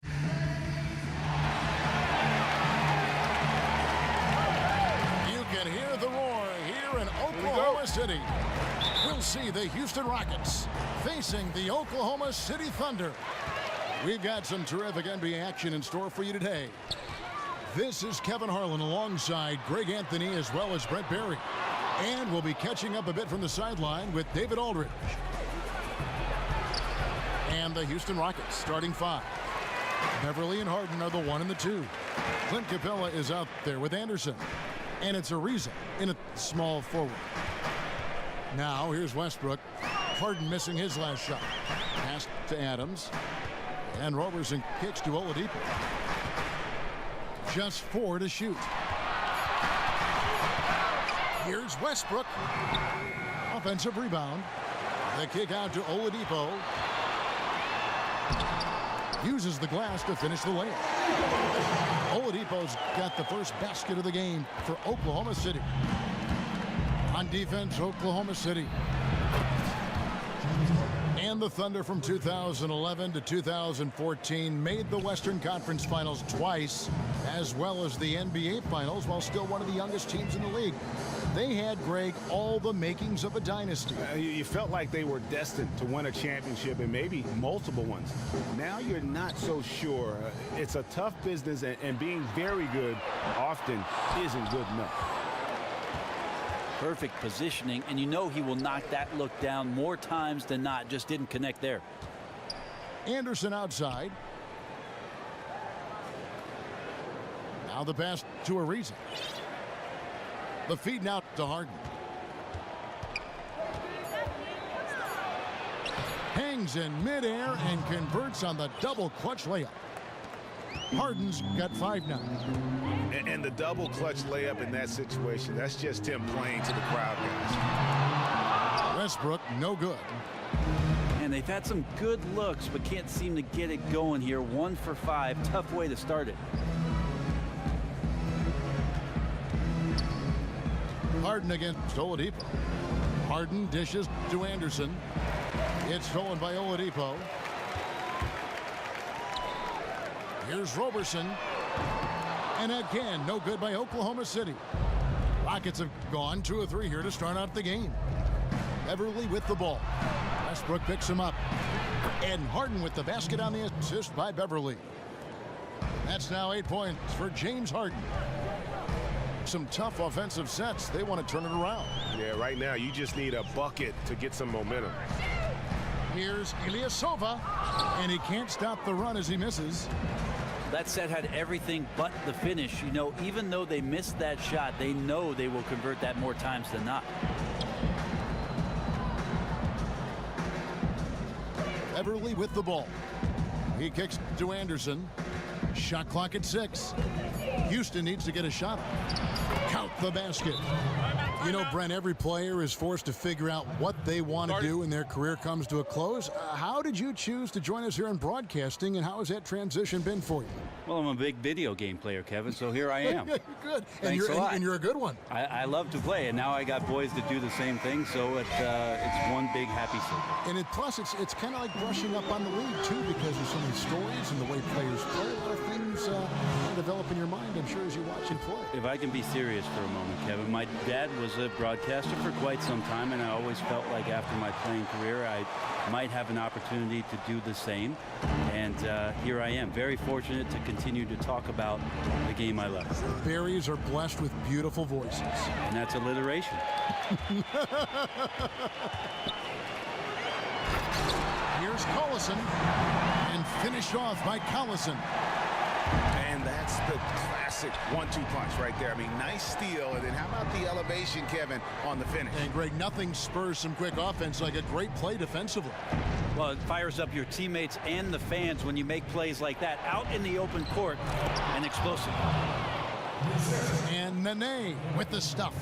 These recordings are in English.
You can hear the roar here in Oklahoma City. We'll see the Houston Rockets facing the Oklahoma City Thunder. We've got some terrific NBA action in store for you today. This is Kevin Harlan alongside Greg Anthony as well as Brent Barry. And we'll be catching up a bit from the sideline with David Aldridge. And the Houston Rockets starting five. Beverly and Harden are the 1 and the 2. Clint Capella is out there with Anderson. And it's Ariza in a small forward. Now here's Westbrook. Harden missing his last shot. Pass to Adams. And Roberson kicks to Oladipo. Just 4 to shoot. Here's Westbrook. Offensive rebound. The kick out to Oladipo. Uses the glass to finish the layup. Oladipo's got the first basket of the game for Oklahoma City. On defense, Oklahoma City. And the Thunder from 2011 to 2014 made the Western Conference Finals twice, as well as the NBA Finals, while still one of the youngest teams in the league. They had, Greg, all the makings of a dynasty. You felt like they were destined to win a championship and maybe multiple ones. Now you're not so sure. It's a tough business, and being very good often isn't good enough. Perfect positioning, and you know he will knock that look down more times than not. Just didn't connect there. Anderson outside. Now the pass to Ariza. The feed now to Harden. Hangs in midair and converts on the double clutch layup. Harden's got 5 now. And the double clutch layup in that situation, that's just him playing to the crowd, guys. Westbrook, no good. And they've had some good looks, but can't seem to get it going here. 1 for 5. Tough way to start it. Harden against Oladipo. Harden dishes to Anderson. It's stolen by Oladipo. Here's Roberson. And again, no good by Oklahoma City. Rockets have gone 2 of 3 here to start out the game. Beverly with the ball. Westbrook picks him up. And Harden with the basket on the assist by Beverly. That's now 8 points for James Harden. Some tough offensive sets. They want to turn it around. Yeah, right now you just need a bucket to get some momentum. Here's Ilyasova. And he can't stop the run as he misses. That set had everything but the finish. You know, even though they missed that shot, they know they will convert that more times than not. Beverly with the ball. He kicks to Anderson. Shot clock at 6. Houston needs to get a shot. Count the basket. You know, Brent, every player is forced to figure out what they want to do when their career comes to a close. How did you choose to join us here in broadcasting, and how has that transition been for you? Well, I'm a big video game player, Kevin, so here I am. Good. Thanks a lot. And you're a good one. I love to play, and now I got boys that do the same thing, so it's one big happy circle. And plus, it's kind of like brushing up on the league, too, because of so many stories and the way players play. A lot of things develop in your mind, I'm sure, as you watch and play. If I can be serious for a moment, Kevin, my dad was a broadcaster for quite some time, and I always felt like after my playing career I might have an opportunity to do the same. And here I am, very fortunate to continue to talk about the game I love. Berries are blessed with beautiful voices. And that's alliteration. Here's Collison. And finished off by Collison. And that's the classic 1-2 punch right there. I mean, nice steal. And then how about the elevation, Kevin, on the finish? And, Greg, nothing spurs some quick offense like a great play defensively. Well, it fires up your teammates and the fans when you make plays like that out in the open court and explosive. And Nene with the stuff.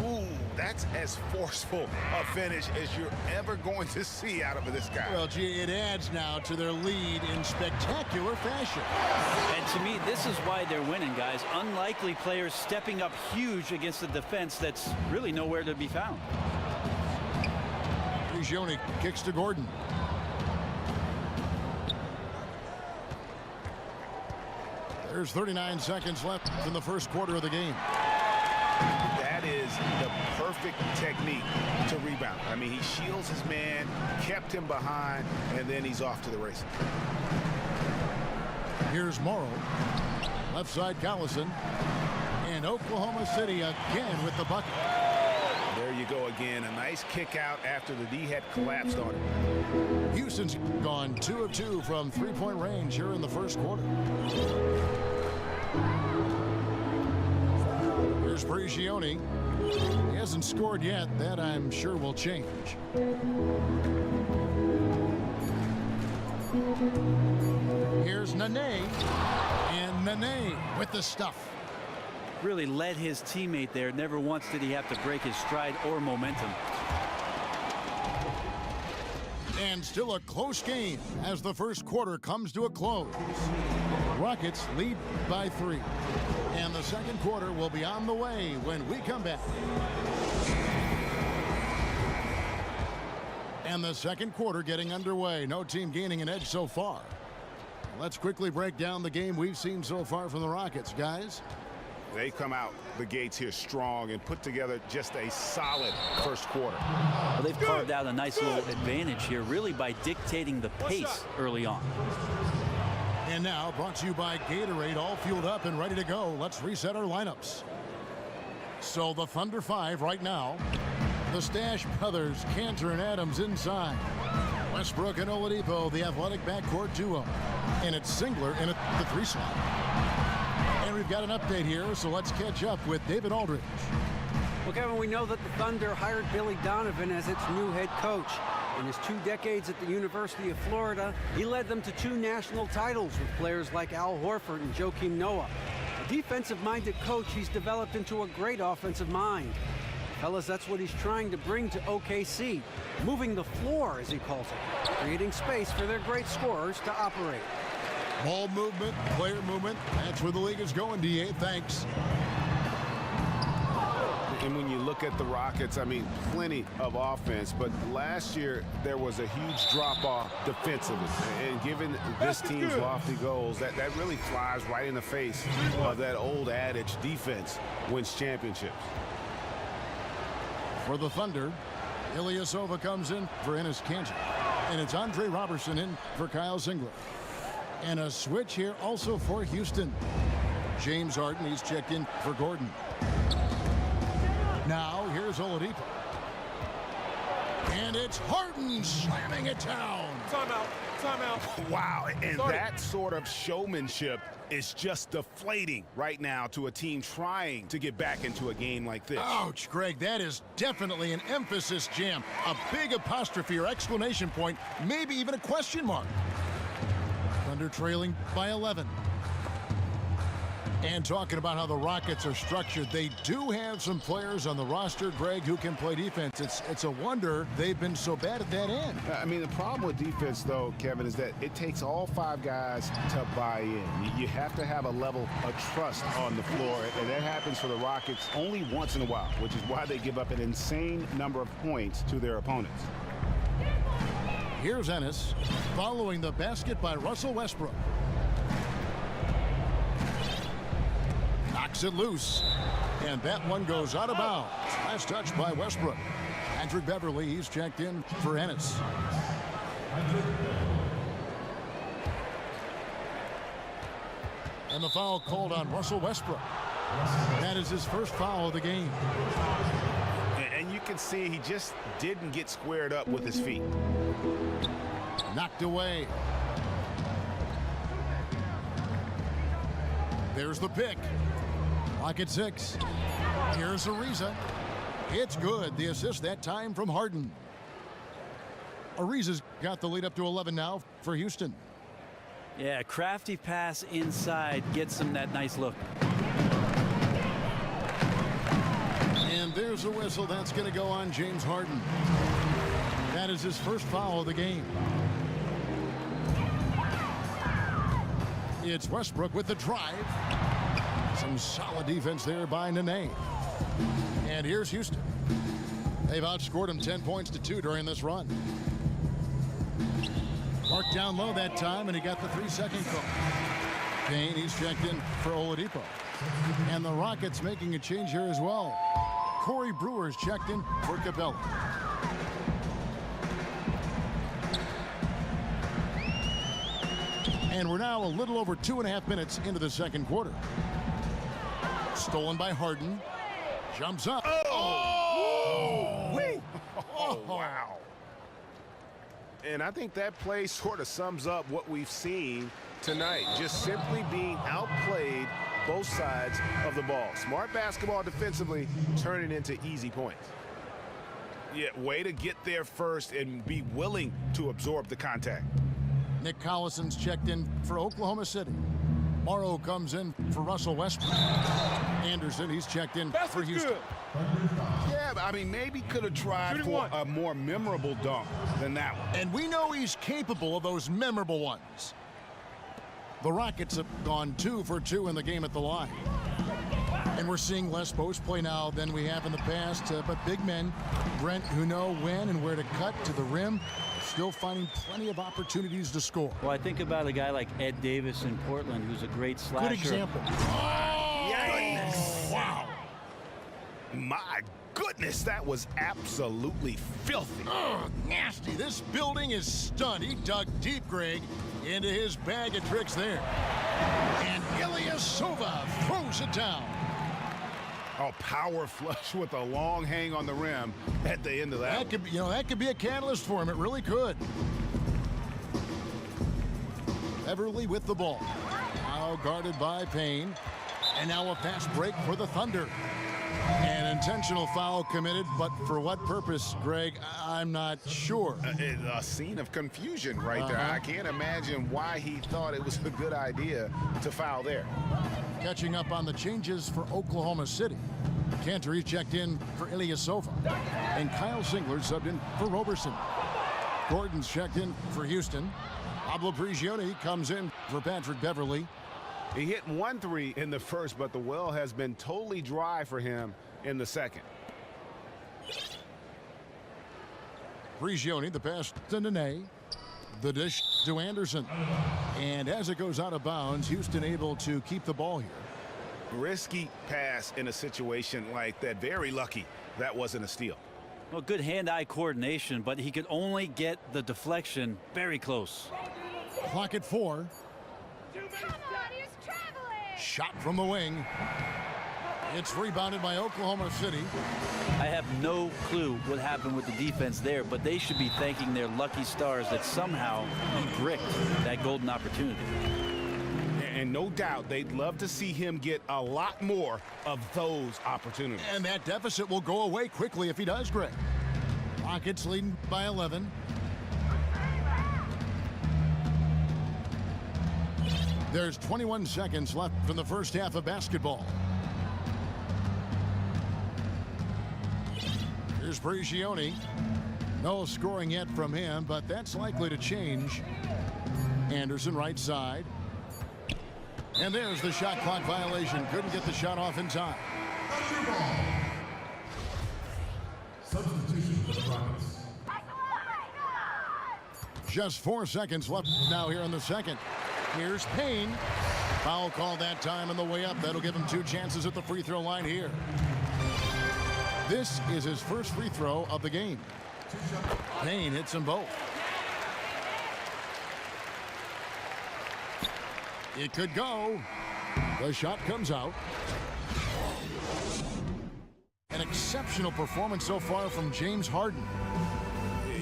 Ooh, that's as forceful a finish as you're ever going to see out of this guy. Well, gee, it adds now to their lead in spectacular fashion. And to me, this is why they're winning, guys. Unlikely players stepping up huge against a defense that's really nowhere to be found. Prigioni kicks to Gordon. There's 39 seconds left in the first quarter of the game. That is the perfect technique to rebound. I mean, he shields his man, kept him behind, and then he's off to the races. Here's Morrow. Left side Collison. And Oklahoma City again with the bucket. There you go again. A nice kick out after the D had collapsed on him. Houston's gone 2 of 2 from three-point range here in the first quarter. Here's Prigioni. He hasn't scored yet. That I'm sure will change. Here's Nene. And Nene with the stuff. Really led his teammate there. Never once did he have to break his stride or momentum. And still a close game as the first quarter comes to a close. Rockets lead by 3. And the second quarter will be on the way when we come back. And the second quarter getting underway. No team gaining an edge so far. Let's quickly break down the game we've seen so far from the Rockets, guys. They come out the gates here strong and put together just a solid first quarter. Well, they've carved out a nice little advantage here, really by dictating the pace early on. And now, brought to you by Gatorade, all fueled up and ready to go. Let's reset our lineups. So the Thunder 5 right now. The Stash Brothers, Cantor and Adams inside. Westbrook and Oladipo, the athletic backcourt duo. And it's Singler in at the 3 slot. And we've got an update here, so let's catch up with David Aldridge. Well, Kevin, we know that the Thunder hired Billy Donovan as its new head coach. In his 2 decades at the University of Florida, he led them to 2 national titles with players like Al Horford and Joakim Noah. A defensive-minded coach, he's developed into a great offensive mind. Fellas, that's what he's trying to bring to OKC, moving the floor, as he calls it, creating space for their great scorers to operate. Ball movement, player movement, that's where the league is going, D.A. Thanks. And when you look at the Rockets, I mean, plenty of offense, but last year there was a huge drop-off defensively. And given this team's lofty goals, that really flies right in the face of that old adage, defense wins championships. For the Thunder, Ilyasova comes in for Enes Kanter. And it's Andre Robertson in for Kyle Singler. And a switch here also for Houston. James Harden, he's checked in for Gordon. Now here's Oladipo. And it's Harden slamming it down. Timeout. Timeout. Wow, and that sort of showmanship is just deflating right now to a team trying to get back into a game like this. Ouch, Greg, that is definitely an emphasis jam. A big apostrophe or exclamation point, maybe even a question mark. Thunder trailing by 11. And talking about how the Rockets are structured, they do have some players on the roster, Greg, who can play defense. It's a wonder they've been so bad at that end. I mean, the problem with defense, though, Kevin, is that it takes all 5 guys to buy in. You have to have a level of trust on the floor, and that happens for the Rockets only once in a while, which is why they give up an insane number of points to their opponents. Here's Ennis, following the basket by Russell Westbrook. Knocks it loose, and that one goes out of bounds. Last touch by Westbrook. Patrick Beverly, he's checked in for Ennis. And the foul called on Russell Westbrook. That is his first foul of the game. And you can see he just didn't get squared up with his feet. Knocked away. There's the pick. Rocket 6. Here's Ariza. It's good. The assist that time from Harden. Ariza's got the lead up to 11 now for Houston. Yeah, crafty pass inside gets him that nice look. And there's a whistle. That's going to go on James Harden. That is his first foul of the game. It's Westbrook with the drive. Some solid defense there by Nene. And here's Houston. They've outscored him 10 points to 2 during this run. Marked down low that time, and he got the 3-second call. Payne, he's checked in for Oladipo. And the Rockets making a change here as well. Corey Brewer's checked in for Capella. And we're now a little over 2.5 minutes into the second quarter. Stolen by Harden. Jumps up. Oh, wow. And I think that play sort of sums up what we've seen tonight. Just simply being outplayed both sides of the ball. Smart basketball defensively, turning into easy points. Yeah, way to get there first and be willing to absorb the contact. Nick Collison's checked in for Oklahoma City. Morrow comes in for Russell Westbrook. Anderson, he's checked in for Houston. Yeah, but I mean, maybe could have tried for a more memorable dunk than that one. And we know he's capable of those memorable ones. The Rockets have gone 2 for 2 in the game at the line. And we're seeing less post play now than we have in the past. But big men, Brent, who know when and where to cut to the rim, still finding plenty of opportunities to score. Well, I think about a guy like Ed Davis in Portland, who's a great slasher. Good example. Yikes. Wow. My goodness, that was absolutely filthy. Ugh, nasty. This building is stunned. He dug deep, Greg, into his bag of tricks there. And Ilyasova throws it down. Oh, power flush with a long hang on the rim at the end of that. That could be, that could be a catalyst for him. It really could. Beverly with the ball. Now guarded by Payne. And now a fast break for the Thunder. An intentional foul committed, but for what purpose, Greg, I'm not sure. A scene of confusion right there. I can't imagine why he thought it was a good idea to foul there. Catching up on the changes for Oklahoma City. Cantor checked in for Ilyasova. And Kyle Singler subbed in for Roberson. Gordon's checked in for Houston. Pablo Prigioni comes in for Patrick Beverly. He hit 1 3 in the first, but the well has been totally dry for him in the second. Prigioni, the pass to Nene. The dish to Anderson. And as it goes out of bounds, Houston able to keep the ball here. Risky pass in a situation like that. Very lucky that wasn't a steal. Well, good hand-eye coordination, but he could only get the deflection very close. Clock at 4. Shot from the wing. It's rebounded by Oklahoma City. I have no clue what happened with the defense there, but they should be thanking their lucky stars that somehow he bricked that golden opportunity. And no doubt they'd love to see him get a lot more of those opportunities. And that deficit will go away quickly if he does, Greg. Rockets leading by 11. There's 21 seconds left from the first half of basketball. Here's Prigioni. No scoring yet from him, but that's likely to change. Anderson right side. And there's the shot clock violation. Couldn't get the shot off in time. Substitution for the Rockets. Just 4 seconds left now here in the second. Here's Payne. Foul call that time on the way up. That'll give him 2 chances at the free throw line here. This is his first free throw of the game. Payne hits them both. It could go. The shot comes out. An exceptional performance so far from James Harden.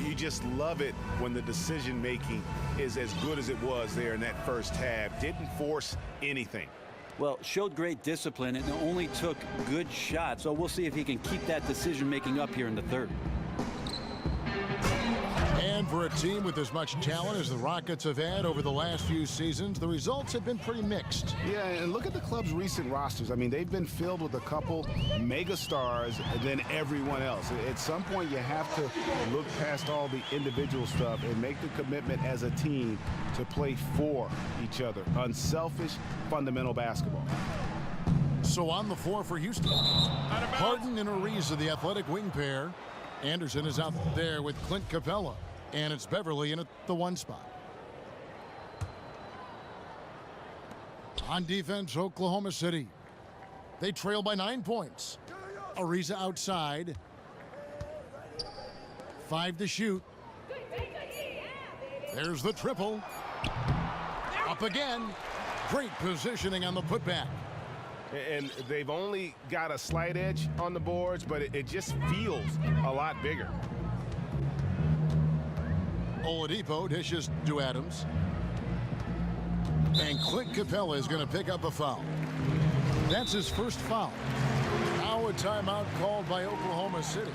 You just love it when the decision making is as good as it was there in that first half. Didn't force anything. Well, showed great discipline and only took good shots. So we'll see if he can keep that decision making up here in the third. And for a team with as much talent as the Rockets have had over the last few seasons, the results have been pretty mixed. Yeah, and look at the club's recent rosters. I mean, they've been filled with a couple mega stars than everyone else. At some point, you have to look past all the individual stuff and make the commitment as a team to play for each other. Unselfish, fundamental basketball. So on the floor for Houston, Harden and Ariza, the athletic wing pair. Anderson is out there with Clint Capella. And it's Beverly in at the 1 spot. On defense, Oklahoma City. They trail by 9 points. Ariza outside. 5 to shoot. There's the triple. Up again. Great positioning on the putback. And they've only got a slight edge on the boards, but it just feels a lot bigger. Oladipo dishes to Adams. And Clint Capella is going to pick up a foul. That's his first foul. Now a timeout called by Oklahoma City.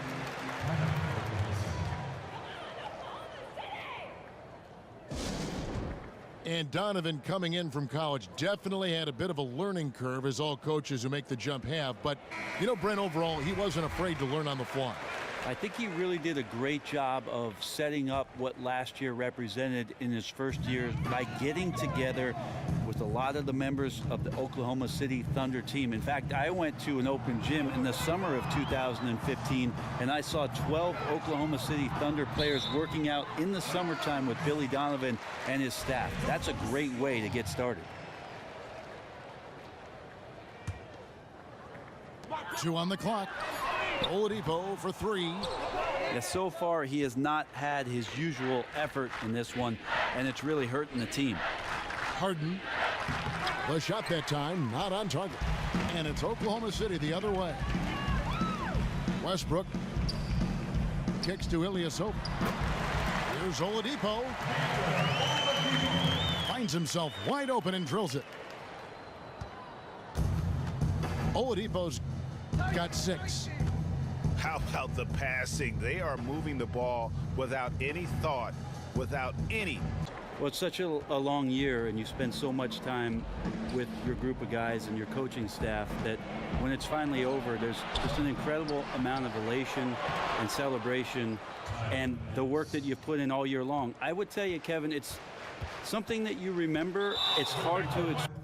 And Donovan, coming in from college, definitely had a bit of a learning curve, as all coaches who make the jump have. But, you know, Brent, overall, he wasn't afraid to learn on the fly. I think he really did a great job of setting up what last year represented in his first year by getting together with a lot of the members of the Oklahoma City Thunder team. In fact, I went to an open gym in the summer of 2015, and I saw 12 Oklahoma City Thunder players working out in the summertime with Billy Donovan and his staff. That's a great way to get started. 2 on the clock. Oladipo for 3. Yeah, so far he has not had his usual effort in this one, and it's really hurting the team. Harden. The shot that time not on target. And it's Oklahoma City the other way. Westbrook kicks to Ilyasova. Here's Oladipo. Finds himself wide open and drills it. Oladipo's got 6. How about the passing? They are moving the ball without any thought, without any. Well, it's such a long year, and you spend so much time with your group of guys and your coaching staff that when it's finally over, there's just an incredible amount of elation and celebration and the work that you've put in all year long. I would tell you, Kevin, it's something that you remember. It's hard to explain.